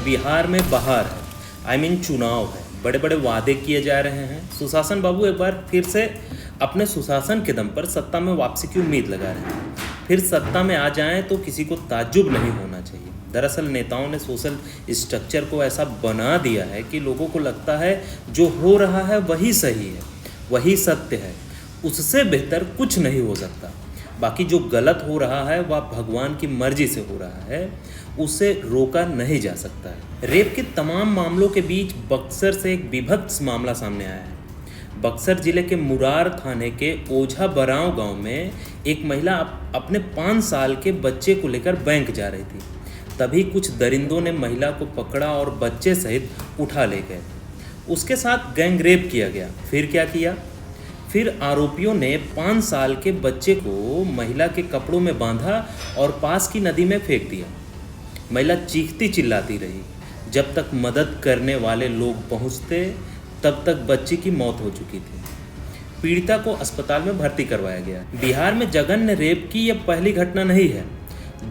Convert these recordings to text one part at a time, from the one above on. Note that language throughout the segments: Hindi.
बिहार में बहार है, चुनाव है, बड़े बड़े वादे किए जा रहे हैं। सुशासन बाबू एक बार फिर से अपने सुशासन के दम पर सत्ता में वापसी की उम्मीद लगा रहे हैं। फिर सत्ता में आ जाएं तो किसी को ताज्जुब नहीं होना चाहिए। दरअसल नेताओं ने सोशल स्ट्रक्चर को ऐसा बना दिया है कि लोगों को लगता है जो हो रहा है वही सही है, वही सत्य है, उससे बेहतर कुछ नहीं हो सकता। बाकी जो गलत हो रहा है वह भगवान की मर्जी से हो रहा है, उसे रोका नहीं जा सकता है। रेप के तमाम मामलों के बीच बक्सर से एक विभत्स मामला सामने आया है। बक्सर जिले के मुरार थाने के ओझा बराव गांव में एक महिला अपने 5 साल के बच्चे को लेकर बैंक जा रही थी। तभी कुछ दरिंदों ने महिला को पकड़ा और बच्चे सहित उठा ले गए। उसके साथ गैंग रेप किया गया। फिर क्या किया? फिर आरोपियों ने 5 साल के बच्चे को महिला के कपड़ों में बांधा और पास की नदी में फेंक दिया। महिला चीखती चिल्लाती रही। जब तक मदद करने वाले लोग पहुंचते तब तक बच्ची की मौत हो चुकी थी। पीड़िता को अस्पताल में भर्ती करवाया गया। बिहार में जघन्य रेप की यह पहली घटना नहीं है।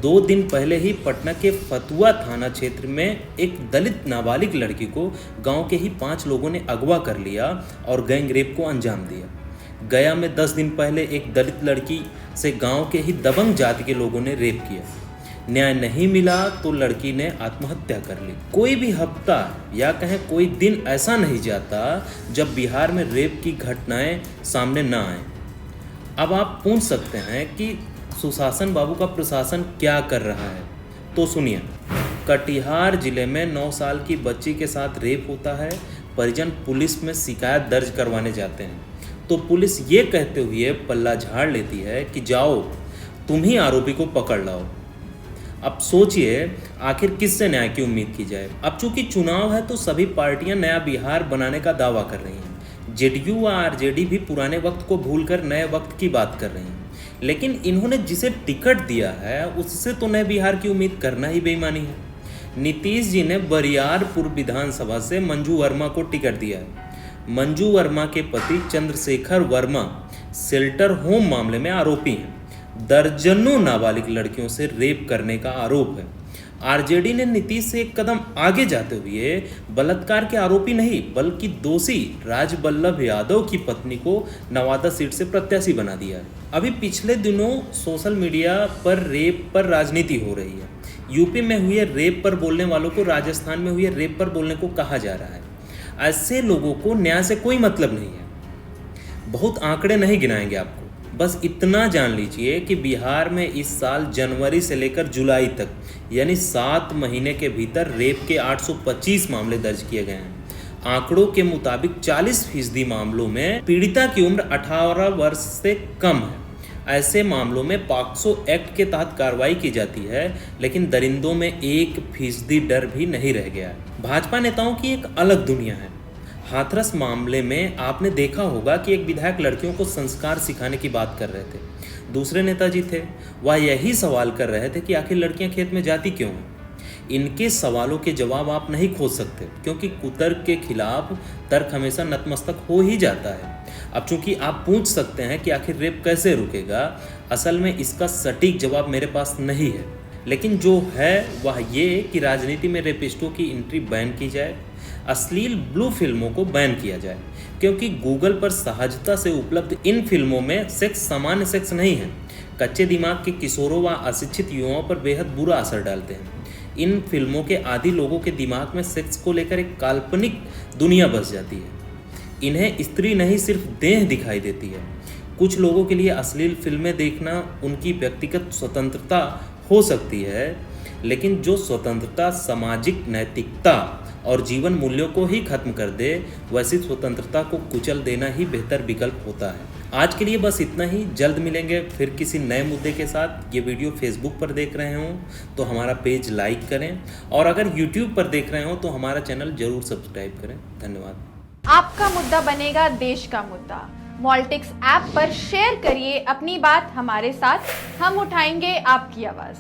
2 दिन पहले ही पटना के फतुआ थाना क्षेत्र में एक दलित नाबालिग लड़की को गांव के ही 5 लोगों ने अगवा कर लिया और गैंग रेप को अंजाम दिया। गया में 10 दिन पहले एक दलित लड़की से गांव के ही दबंग जाति के लोगों ने रेप किया। न्याय नहीं मिला तो लड़की ने आत्महत्या कर ली। कोई भी हफ्ता या कहें कोई दिन ऐसा नहीं जाता जब बिहार में रेप की घटनाएं सामने न आए। अब आप पूछ सकते हैं कि सुशासन बाबू का प्रशासन क्या कर रहा है, तो सुनिए। कटिहार जिले में 9 साल की बच्ची के साथ रेप होता है। परिजन पुलिस में शिकायत दर्ज करवाने जाते हैं तो पुलिस ये कहते हुए पल्ला झाड़ लेती है कि जाओ तुम ही आरोपी को पकड़ लाओ। अब सोचिए आखिर किससे न्याय की उम्मीद की जाए। अब चूंकि चुनाव है तो सभी पार्टियां नया बिहार बनाने का दावा कर रही हैं। जेडीयू व आरजेडी भी पुराने वक्त को भूलकर नए वक्त की बात कर रही हैं। लेकिन इन्होंने जिसे टिकट दिया है उससे तो नए बिहार की उम्मीद करना ही बेईमानी है। नीतीश जी ने बरियारपुर विधानसभा से मंजू वर्मा को टिकट दिया है। मंजू वर्मा के पति चंद्रशेखर वर्मा शेल्टर होम मामले में आरोपी हैं। दर्जनों नाबालिग लड़कियों से रेप करने का आरोप है। आरजेडी ने नीतीश से एक कदम आगे जाते हुए बलात्कार के आरोपी नहीं बल्कि दोषी राजबल्लभ यादव की पत्नी को नवादा सीट से प्रत्याशी बना दिया है। अभी पिछले दिनों सोशल मीडिया पर रेप पर राजनीति हो रही है। यूपी में हुए रेप पर बोलने वालों को राजस्थान में हुए रेप पर बोलने को कहा जा रहा है। ऐसे लोगों को न्याय से कोई मतलब नहीं है। बहुत आंकड़े नहीं गिनाएंगे आपको, बस इतना जान लीजिए कि बिहार में इस साल जनवरी से लेकर जुलाई तक यानी 7 महीने के भीतर रेप के 825 मामले दर्ज किए गए हैं। आंकड़ों के मुताबिक 40% मामलों में पीड़िता की उम्र 18 वर्ष से कम है। ऐसे मामलों में पॉक्सो एक्ट के तहत कार्रवाई की जाती है, लेकिन दरिंदों में 1% डर भी नहीं रह गया है। भाजपा नेताओं की एक अलग दुनिया है। हाथरस मामले में आपने देखा होगा कि एक विधायक लड़कियों को संस्कार सिखाने की बात कर रहे थे। दूसरे नेताजी थे, वह यही सवाल कर रहे थे कि आखिर लड़कियां खेत में जाती क्यों हैं। इनके सवालों के जवाब आप नहीं खोज सकते क्योंकि कुतर्क के खिलाफ तर्क हमेशा नतमस्तक हो ही जाता है। अब चूंकि आप पूछ सकते हैं कि आखिर रेप कैसे रुकेगा, असल में इसका सटीक जवाब मेरे पास नहीं है। लेकिन जो है वह ये कि राजनीति में रेपिस्टों की एंट्री बैन की जाए, अश्लील ब्लू फिल्मों को बैन किया जाए, क्योंकि गूगल पर सहजता से उपलब्ध इन फिल्मों में सेक्स सामान्य सेक्स नहीं है। कच्चे दिमाग के किशोरों व अशिक्षित युवाओं पर बेहद बुरा असर डालते हैं। इन फिल्मों के आदि लोगों के दिमाग में सेक्स को लेकर एक काल्पनिक दुनिया बस जाती है। इन्हें स्त्री नहीं सिर्फ देह दिखाई देती है। कुछ लोगों के लिए अश्लील फिल्में देखना उनकी व्यक्तिगत स्वतंत्रता हो सकती है, लेकिन जो स्वतंत्रता सामाजिक नैतिकता और जीवन मूल्यों को ही खत्म कर दे, वैसी स्वतंत्रता को कुचल देना ही बेहतर विकल्प होता है। आज के लिए बस इतना ही। जल्द मिलेंगे फिर किसी नए मुद्दे के साथ। ये वीडियो फेसबुक पर देख रहे हो तो हमारा पेज लाइक करें और अगर यूट्यूब पर देख रहे हो तो हमारा चैनल जरूर सब्सक्राइब करें। धन्यवाद। आपका मुद्दा बनेगा देश का मुद्दा। मॉल्टिक्स ऐप पर शेयर करिए अपनी बात हमारे साथ, हम उठाएंगे आपकी आवाज़।